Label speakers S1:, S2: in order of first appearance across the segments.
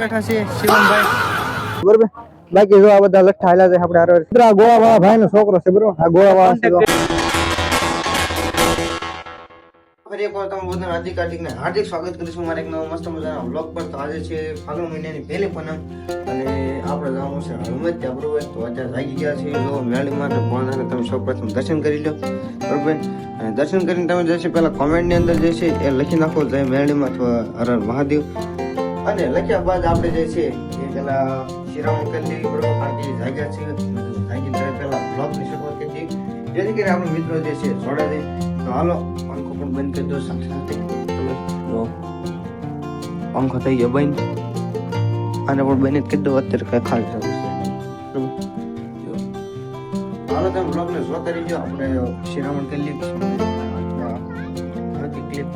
S1: બેઠા છે શિવમભાઈ
S2: બરોબર. બાકી જો આ બધા લઠ્ઠા હાલ્યા છે આપણે હારે. આ ગોળા વાળા ભાઈ નો છોકરો છે બરોબર. આ ગોળા વાળા છે. ફરી એકવાર તમે બધાને હાર્દિક સ્વાગત કરીશું મારા એક નવા મસ્ત મજાના વ્લોગ પર. તો આજે છે ફાગણ મહિનાની પહેલી પૂનમ અને આપણે જવાનું છે હળમતિયા બરોબર. તો અત્યારે જાગી ગયા છીએ જો મેળીમાં. તો ભગવાનને તમે સૌપ્રથમ દર્શન કરી લો બરોબર. અને દર્શન કરીને તમે જે છે પહેલા કોમેન્ટની અંદર જે છે એ લખી નાખો જય મેળીમાં અથવા હર હર મહાદેવ. અને લખ્યા બાદ આપણે જે છે એ પેલા શિરામણ કરી લેવી બરોબર. કારણ કે જાગ્યા છે જાગીને પહેલા બ્લોગની શરૂઆત કરી જેથી કરીને આપણે મિત્રો જે છે જોડે દે. તો હાલો પંખો પણ બંધ કરી દો સાથે સાથે. પંખો થઈ ગયો બંધ આને પણ બંધ જ કરી દો. અત્યારે કઈ ખાલી થતું છે હાલો તમે બ્લોગને જોતા રહીજો. આપણે શિરામણ કરી લઈએ ક્લિપ.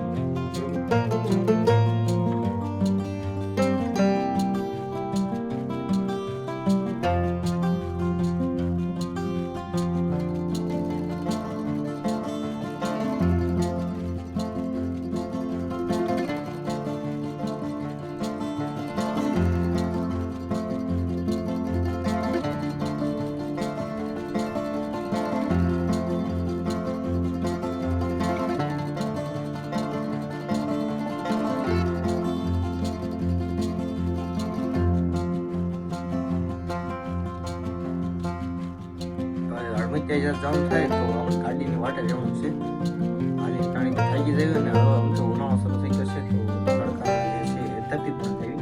S2: જવાનું થાય તો આપણે ગાડીની વાટે જવાનું છે. હાલી ટાણી થાકી જાય ને હવે આમ તો ઉનાળો શરૂ થઈ ગયો છે તો તડકા જે છે એ તકલીફ પણ થઈ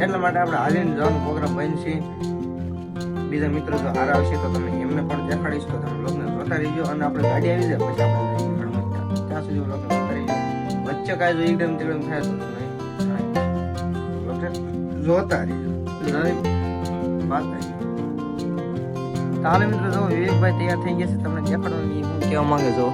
S2: એટલા માટે આપણે હાલીને જવાનો પ્રોગ્રામ બનશે. બીજા મિત્રો જો હારા આવશે તો તમે એમને પણ દેખાડીશ. તો તમે લોકોને જોતા રહીજો અને આપણે ગાડી આવી જાય પછી આપણે ત્યાં સુધી લોકોને જોતા રહીજો. વચ્ચે કાંઈ જો એકદમ તેડમ થાય તો તમે જોતા રહીજો. વાત થાય તાલે મિત્રો જો વિવેકભાઈ તૈયાર થઈ ગયા છે. તમને દેખાડવાનું હું કહેવા માંગે છો.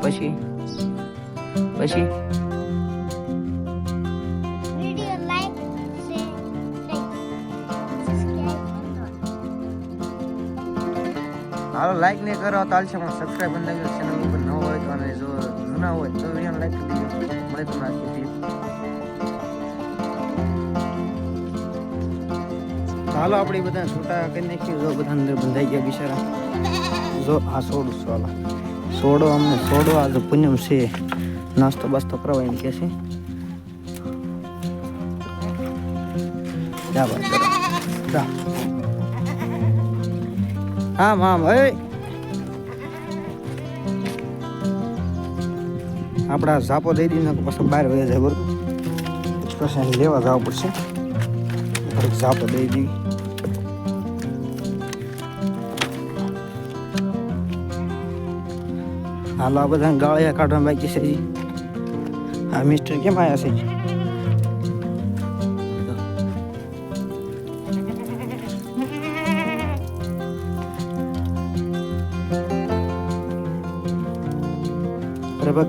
S2: પછી પછી હાલો લાઈક નહીં કરો તો હાલશે પણ સબસ્ક્રાઈબ કરી દેજો. ચેનલ ઉપર ન હોય તો અને જો જૂના હોય તો વિડીયોને લાઈક કરી દેજો. મળે તમને આજની ક્લિપ. હાલો આપણે બધા છૂટા કરી નાખ્યું. જો બધા અંદર બંધાઈ ગયા બિચારા. જો આ સોડું સોલા સોડો અમને સોડો આ જો પૂનમ છે નાસ્તો બાસ્તો કરવા એમ કે છે. આમ આમ આપડા ઝાપો દઈ દઈને પછી બહાર વહી જાય બરોબર. પછી લેવા જવું પડશે. ઝાપો દઈ દીધી. હાલો આ બધા ગાળિયા કાઢવા બાકી છે. હા મિસ્ટર કેમ આવ્યા છે?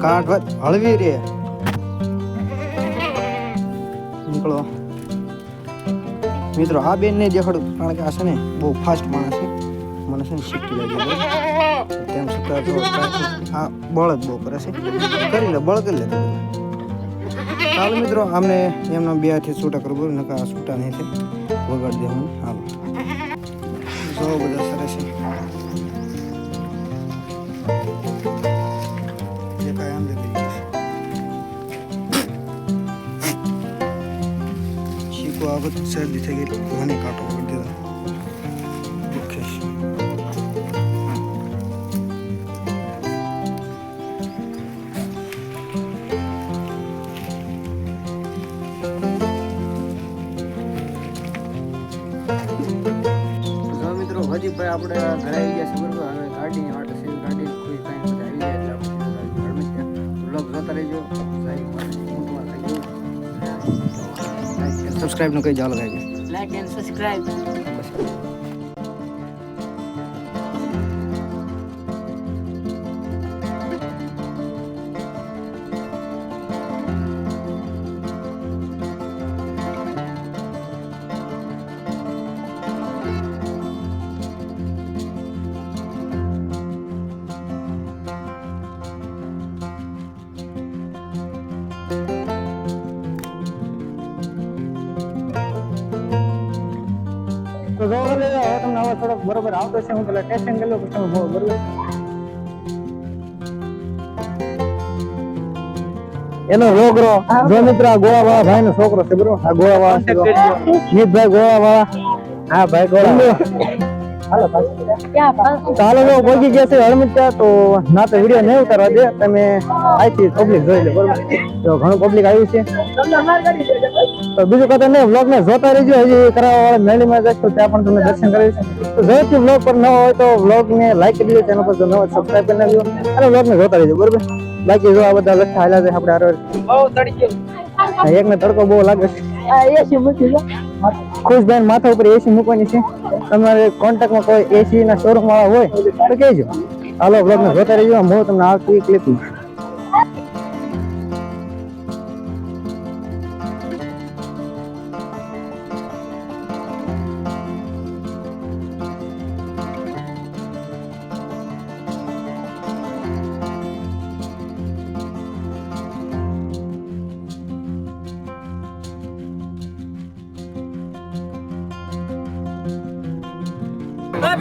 S2: કાઢ હળવી રે નીકળો મિત્રો. આ બેન ને દેખાડું કારણ કે આ છે ને બહુ ફાસ્ટ માણસ છે. મને છે ને શીખી લાગી તેમ છતાં આ બળદ બહુ કરે છે. કરી લે બળ કરી લે. ચાલો મિત્રો આમને એમના બે હાથે છૂટા કરવું નકા આ છૂટા નહીં થાય વગાડી દે હું. હાલો જો બધા સરસ છે. શરદી થઈ ગઈ મને કાંટો કરી દીધો. મિત્રો હજી ભાઈ આપણે ઘરે આવી ગયા છે બરોબર. હવે ગાડીની વાટ છે. ગાડી કોઈ કાંઈ બધા આવી જાય એટલે આપણે બ્લોગ જોતા રહેજો. સબસ્ક્રાઇબ નું કઈ જાવ લગાવી
S3: લાઈક એન્ડ સબસ્ક્રાઇબ.
S1: તો જો હવે તમને હવે થોડોક બરોબર આવતો છે. હું પેલા ટેસ્ટિંગ કરી લઉં પછી તમે બરોબર. એનો રોગરો જો મિત્ર ગોવા વાળા ભાઈ નો છોકરો છે બરોબર. આ ગોવા વાળા છે નીતભાઈ ગોવા વાળા. હા ભાઈ ગોવા. ચાલો જો પહોંચી ગયા છે હળમિત્યા. તો ના તો વિડીયો નહીં ઉતારવા દે, તમે આઈથી પબ્લિક જોઈ લે બરોબર. તો ઘણું પબ્લિક આવ્યું છે. તો બીજું કઈ નહીં, વ્લોગ ને જોતા રહેજો. હજી કરાવવા વાળા મેળીમાં જશો ત્યાં પણ તમને દર્શન કરાવીશું. તો જોઈથી વ્લોગ પર ન હોય તો વ્લોગ ને લાઈક કરી દેજો, ચેનલ પર જો ન હોય સબસ્ક્રાઇબ કરી નાખજો અને વ્લોગ ને જોતા રહેજો બરોબર. બાકી જો આ બધા લખા હાલ્યા છે આપણે આરો એક ને તડકો બહુ લાગે છે. ખુશભાઈ માથા ઉપર એસી મૂકવાની છે. તમારે કોન્ટેક્ટમાં કોઈ એસી ના શોરૂમ વાળા હોય તો કહેજો. હાલો વ્લોગ ને જોતા રહેજો. હું તમને આવતી ક્લિપમાં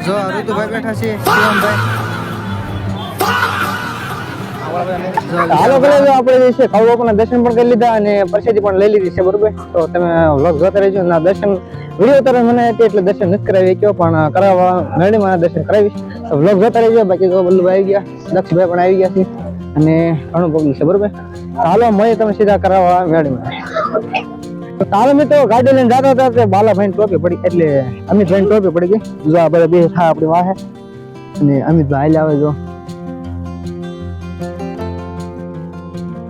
S1: જો ઋતુભાઈ બેઠા છે, હાલો કરે આપણે જે છે ખાવા દર્શન પણ કરી લીધા અને પ્રસાદી પણ લઈ લીધી છે બરોબર. તો તમે વ્લોગ જોતા રહેજો. ના દર્શન વિડીયો તરફ મને એટલે દર્શન નથી કરાવી શક્યો, પણ કરાવવા મેળીમાં દર્શન કરાવીશ. તો વ્લોગ જોતા રહેજો. બાકી તો વલ્લભભાઈ આવી ગયા, દક્ષભાઈ પણ આવી ગયા છે અને ઘણું પબ્લિક છે બરોબર. હાલો મળીએ તમે સીધા કરાવવા મેળીમાં. તો તારે મિત્રો ગાડી લઈને જતા હતા તે બાલાભાઈ ટોપી પડી, એટલે અમિતભાઈ ટોપી પડી ગઈ. જો આ બધા બે થા આપણી વાહે અને અમિતભાઈ હાલ આવે. જો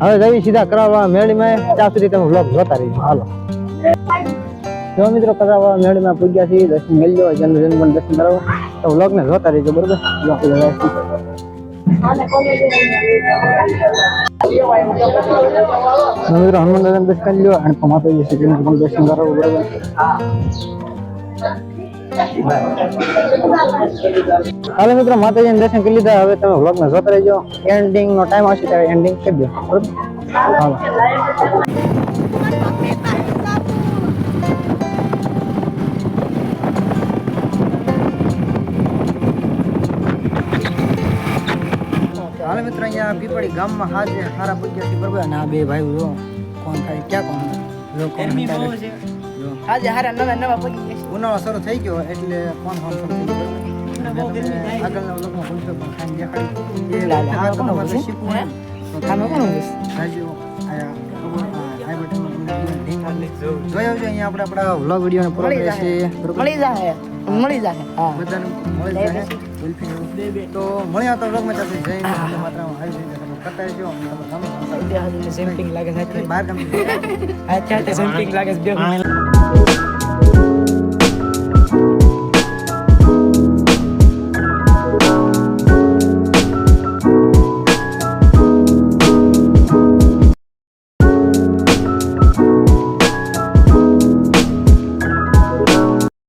S1: હવે જઈ સીધા કરાવવા મેળીમાં. ત્યાં સુધી તમે વ્લોગ જોતા રહીજો. હાલો જો મિત્રો કરાવવા મેળીમાં પૂગ્યા છીએ. દર્શન કરી લો, જન્મ પણ દર્શન કરાવો. તો વ્લોગ ને જોતા રહીજો બરોબર. મિત્રો હનુમાન દાદા દર્શન કરી લો અને માતાજી શ્રી પણ દર્શન કરાવવું બરોબર. હાલો મિત્રો માતાજીને દર્શન કરી લીધા. હવે તમે વ્લોગ ને જોતા રહેજો. એન્ડિંગ નો ટાઈમ આવશે ત્યારે એન્ડિંગ કરી દો બરોબર. હાલો હાલ મિત્ર અહીંયા પીપળી ગામમાં હાજે હારા પગ્યા છે બરોબર. અને આ બે ભાઈ જો કોણ થાય ક્યાં કોણ જો કોણ છે હાજે હારા નવા પગી ગયા છે. ઉનાળો શરૂ થઈ ગયો એટલે કોણ શરૂ થઈ ગયો આગળના લોકોમાં ભૂલશો પણ ખાન દેખાડી એ લાલે આ કોણ છે શીપું ખાનો કોણ છે રાજીવ આયા જોયો છે અહીંયા આપણા વ્લોગ વિડિયોને પૂરો કરીએ છીએ. મળી જાય હા બધાને મળી જાય. તો મળ્યા તો વ્લોગમાં ચાલશે. જય માતારામ. આવી રીતે કરતા રહેજો. સેમ્પિંગ લાગે છે બહાર ગામ. હા ત્યાં સેમ્પિંગ લાગે છે.